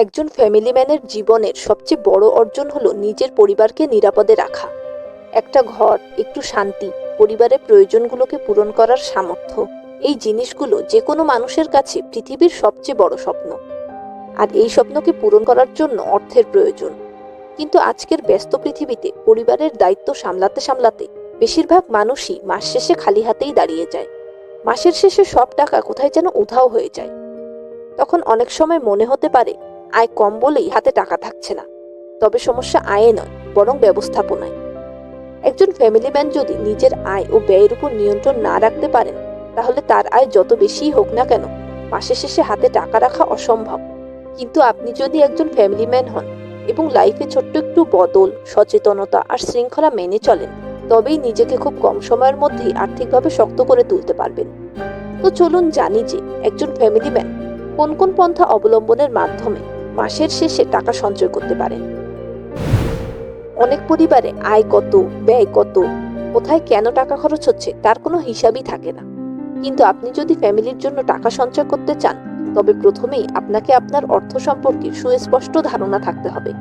একজন ফ্যামিলি ম্যানের জীবনের সবচেয়ে বড় অর্জন হলো নিজের পরিবারকে নিরাপদে রাখা। একটা ঘর, একটু শান্তি, পরিবারের প্রয়োজনগুলোকে পূরণ করার সামর্থ্য, এই জিনিসগুলো যে কোনো মানুষের কাছে পৃথিবীর সবচেয়ে বড় স্বপ্ন। আর এই স্বপ্নকে পূরণ করার জন্য অর্থের প্রয়োজন। কিন্তু আজকের ব্যস্ত পৃথিবীতে পরিবারের দায়িত্ব সামলাতে সামলাতে বেশিরভাগ মানুষই মাস শেষে খালি হাতেই দাঁড়িয়ে যায়। মাসের শেষে সব টাকা কোথায় যেন উধাও হয়ে যায়। তখন অনেক সময় মনে হতে পারে আয় কম বলেই হাতে টাকা থাকছে না। তবে সমস্যা আয়ে নয়, বরং ব্যবস্থাপনায়। একজন ফ্যামিলি ম্যান যদি নিজের আয় ও ব্যয়ের উপর নিয়ন্ত্রণ না রাখতে পারেন, তাহলে তার আয় যত বেশিই হোক না কেন, মাসের শেষে হাতে টাকা রাখা অসম্ভব। কিন্তু আপনি যদি একজন ফ্যামিলি ম্যান হন এবং লাইফে ছোট্ট একটু বদল, সচেতনতা আর শৃঙ্খলা মেনে চলেন, তবেই নিজেকে খুব কম সময়ের মধ্যেই আর্থিকভাবে শক্ত করে তুলতে পারবেন। তো চলুন জানি যে একজন ফ্যামিলি ম্যান কোন কোন পন্থা অবলম্বনের মাধ্যমে মাসের শেষে টাকা সঞ্চয় করতে পারেন। অনেক পরিবারে আয় কত, ব্যয় কত, কোথায় কেন টাকা খরচ হচ্ছে তার কোনো হিসাবই থাকে না। কিন্তু আপনি যদি ফ্যামিলির জন্য টাকা সঞ্চয় করতে চান, তবে প্রথমেই আপনাকে আপনার অর্থ সম্পর্কে সুস্পষ্ট ধারণা থাকতে হবে।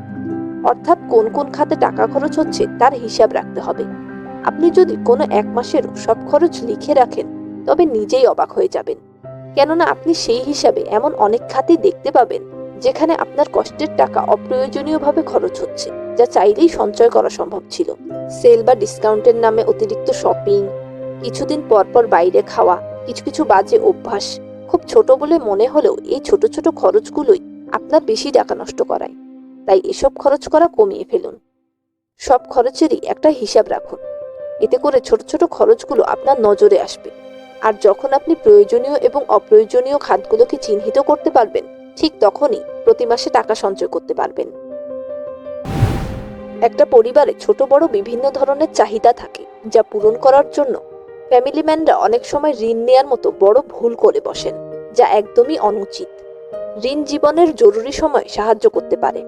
অর্থাৎ কোন কোন খাতে টাকা খরচ হচ্ছে তার হিসাব রাখতে হবে। আপনি যদি কোনো এক মাসেরও সব খরচ লিখে রাখেন, তবে নিজেই অবাক হয়ে যাবেন। কেননা আপনি সেই হিসাবে এমন অনেক খাতেই দেখতে পাবেন যেখানে আপনার কষ্টের টাকা অপ্রয়োজনীয়ভাবে খরচ হচ্ছে, যা চাইলেই সঞ্চয় করা সম্ভব ছিল। সেল বা ডিসকাউন্টের নামে অতিরিক্ত শপিং, কিছুদিন পর পর বাইরে খাওয়া, কিছু কিছু বাজে অভ্যাস, খুব ছোট বলে মনে হলেও এই ছোট ছোট খরচগুলোই আপনার বেশি টাকা নষ্ট করায়। তাই এসব খরচ করা কমিয়ে ফেলুন। সব খরচেরই একটা হিসাব রাখুন। এতে করে ছোট ছোট খরচগুলো আপনার নজরে আসবে। আর যখন আপনি প্রয়োজনীয় এবং অপ্রয়োজনীয় খাতগুলোকে চিহ্নিত করতে পারবেন, ঠিক তখনই প্রতি মাসে টাকা সঞ্চয় করতে পারবেন। একটা পরিবারে ছোট বড় বিভিন্ন ধরনের চাহিদা থাকে, যা পূরণ করার জন্য ফ্যামিলি ম্যানরা অনেক সময় ঋণ নেয়ার মতো বড় ভুল করে বসেন, যা একদমই অনুচিত। ঋণ জীবনের জরুরি সময় সাহায্য করতে পারে,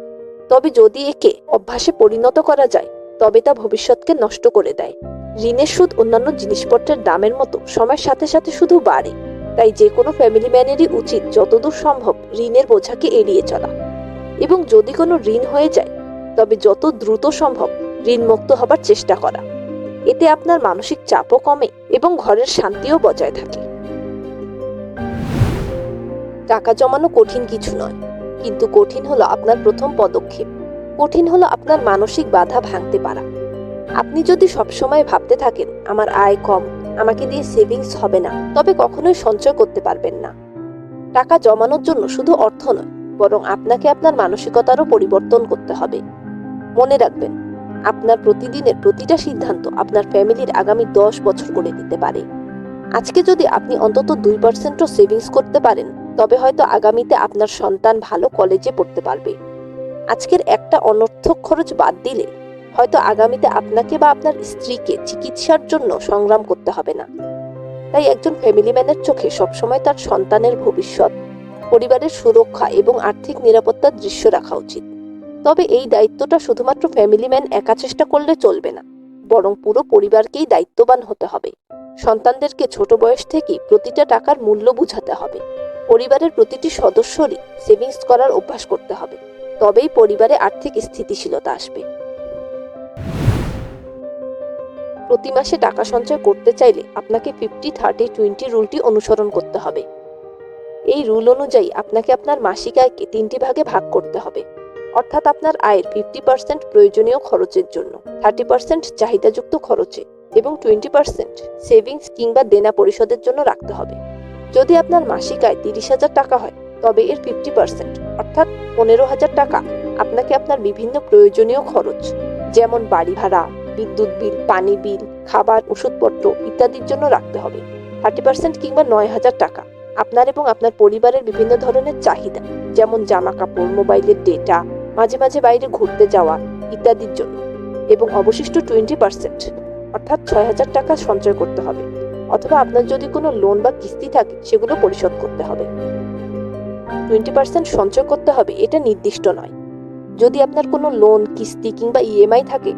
তবে যদি একে অভ্যাসে পরিণত করা যায়, তবে তা ভবিষ্যৎকে নষ্ট করে দেয়। ঋণের সুদ অন্যান্য জিনিসপত্রের দামের মতো সময়ের সাথে সাথে শুধু বাড়ে। তাই যে কোনো ফ্যামিলি ম্যানেরই উচিত যতদূর সম্ভব ঋণের বোঝাকে এড়িয়ে চলা, এবং যদি কোনো ঋণ হয়ে যায়, তবে যত দ্রুত সম্ভব ঋণ মুক্ত হবার চেষ্টা করা। এতে আপনার মানসিক চাপও কমে এবং ঘরের শান্তিও বজায় থাকে। টাকা জমানো কঠিন কিছু নয়, কিন্তু কঠিন হলো আপনার প্রথম পদক্ষেপ। কঠিন হলো আপনার মানসিক বাধা ভাঙতে পারা। আপনি যদি সবসময় ভাবতে থাকেন আমার আয় কম, আমাকে দিয়ে সেভিংস হবে না, তবে কখনোই সঞ্চয় করতে পারবেন না। টাকা জমানোর জন্য শুধু অর্থ নয়, বরং আপনাকে আপনার মানসিকতারও পরিবর্তন করতে হবে। মনে রাখবেন, আপনার প্রতিদিনের প্রতিটা সিদ্ধান্ত আপনার ফ্যামিলির আগামী 10 বছর করে দিতে পারে। আজকে যদি আপনি অন্তত 2%ও সেভিংস করতে পারেন, তবে হয়তো আগামীতে আপনার সন্তান ভালো কলেজে পড়তে পারবে। আজকের একটা অনর্থক খরচ বাদ দিলে হয়তো আগামীতে আপনাকে বা আপনার স্ত্রীকে চিকিৎসার জন্য সংগ্রাম করতে হবে না। তাই একজন ফ্যামিলি ম্যানের চোখে সবসময় তার সন্তানের ভবিষ্যৎ, পরিবারের সুরক্ষা এবং আর্থিক নিরাপত্তার দৃশ্য রাখা উচিত। তবে এই দায়িত্বটা শুধুমাত্র ফ্যামিলি ম্যান একা চেষ্টা করলে চলবে না, বরং পুরো পরিবারকেই দায়িত্ববান হতে হবে। সন্তানদেরকে ছোট বয়স থেকেই প্রতিটা টাকার মূল্য বুঝাতে হবে। পরিবারের প্রতিটি সদস্যরই সেভিংস করার অভ্যাস করতে হবে। তবেই পরিবারে আর্থিক স্থিতিশীলতা আসবে। প্রতি মাসে টাকা সঞ্চয় করতে চাইলে আপনাকে 50-30-20 রুলটি অনুসরণ করতে হবে। এই রুল অনুযায়ী আপনাকে আপনার মাসিক আয়কে 3টি ভাগে ভাগ করতে হবে। অর্থাৎ আপনার আয়ের 50% প্রয়োজনীয় খরচের জন্য, 30% চাহিদাযুক্ত খরচে এবং 20% সেভিংস কিংবা দেনা পরিশোধের জন্য রাখতে হবে। যদি আপনার মাসিক আয় 30,000 টাকা হয়, তবে এর 50% অর্থাৎ 15,000 টাকা আপনাকে আপনার বিভিন্ন প্রয়োজনীয় খরচ, যেমন বাড়ি ভাড়া, বিদ্যুৎ বিল, পানি বিল, খাবার, ওষুধপত্র ইত্যাদির জন্য রাখতে হবে। 30% কিংবা 9,000 টাকা আপনার এবং আপনার পরিবারের বিভিন্ন ধরনের চাহিদা, যেমন জামা কাপড়, মোবাইলের ডেটা, মাঝে মাঝে বাইরে ঘুরতে যাওয়া ইত্যাদির জন্য। এবং অবশিষ্ট 20% অর্থাৎ 6,000 টাকা সঞ্চয় করতে হবে, অথবা আপনার যদি কোনো লোন বা কিস্তি থাকে সেগুলো পরিশোধ করতে হবে। 20% সঞ্চয় করতে হবে এটা নির্দিষ্ট নয়। যদি আপনার কোনো লোন, কিস্তি কিংবা ইএমআই থাকে,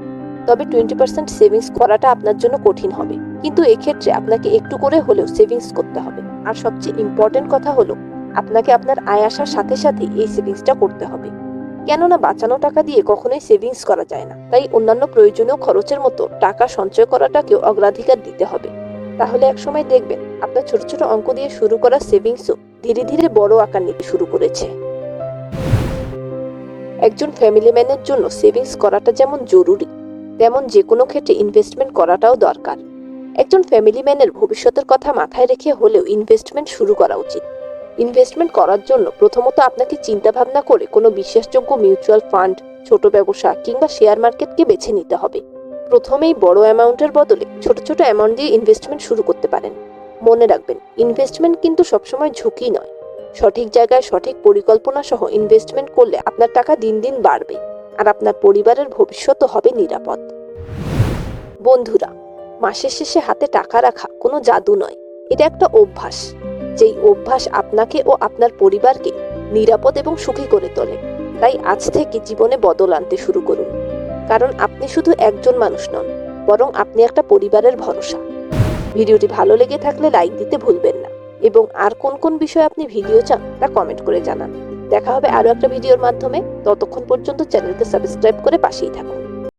তবে 20% সেভিংস করাটা আপনার জন্য কঠিন হবে। কিন্তু এক্ষেত্রে আপনাকে একটু করে হলেও সেভিংস করতে হবে। আর সবচেয়ে ইম্পর্টেন্ট কথা হলো, আপনাকে আপনার আয় আসার সাথে সাথে এই সেভিংসটা করতে হবে। কেননা বাঁচানো টাকা দিয়ে কখনোই সেভিংস করা যায় না। তাই অন্যান্য প্রয়োজনীয় খরচের মতো টাকা সঞ্চয় করাটাকেও অগ্রাধিকার দিতে হবে। তাহলে একসময় দেখবেন আপনার ছোট ছোট অঙ্ক দিয়ে শুরু করা সেভিংসও ধীরে ধীরে বড় আকার নিতে শুরু করেছে। একজন ফ্যামিলি ম্যানের জন্য সেভিংস করাটা যেমন জরুরি, তেমন যে কোনো ক্ষেত্রে ইনভেস্টমেন্ট করাটাও দরকার। একজন ফ্যামিলি ম্যানের ভবিষ্যতের কথা মাথায় রেখে হলেও ইনভেস্টমেন্ট শুরু করা উচিত। ইনভেস্টমেন্ট করার জন্য প্রথমত আপনাকে চিন্তা ভাবনা করে কোনো বিশ্বাসযোগ্য মিউচুয়াল ফান্ড, ছোট ব্যবসা কিংবা শেয়ার মার্কেটকে বেছে নিতে হবে। প্রথমেই বড় অ্যামাউন্টের বদলে ছোট ছোট অ্যামাউন্ট দিয়ে ইনভেস্টমেন্ট শুরু করতে পারেন। মনে রাখবেন, ইনভেস্টমেন্ট কিন্তু সবসময় ঝুঁকি নয়। সঠিক জায়গায় সঠিক পরিকল্পনা সহ ইনভেস্টমেন্ট করলে আপনার টাকা দিন দিন বাড়বে, আর আপনার পরিবারের ভবিষ্যৎও হবে নিরাপদ। বন্ধুরা, মাসের শেষে হাতে টাকা রাখা কোনো জাদু নয়, এটা একটা অভ্যাস। যেই অভ্যাস আপনাকে ও আপনার পরিবারকে নিরাপদ এবং সুখী করে তোলে। তাই আজ থেকে জীবনে বদল আনতে শুরু করুন, কারণ আপনি শুধু একজন মানুষ নন, বরং আপনি একটা পরিবারের ভরসা। ভিডিওটি ভালো লেগে থাকলে লাইক দিতে ভুলবেন না, এবং আর কোন কোন বিষয়ে আপনি ভিডিও চান তা কমেন্ট করে জানান। দেখা হবে আরো একটা ভিডিওর মাধ্যমে। ততক্ষণ পর্যন্ত চ্যানেলকে সাবস্ক্রাইব করে পাশেই থাকুন।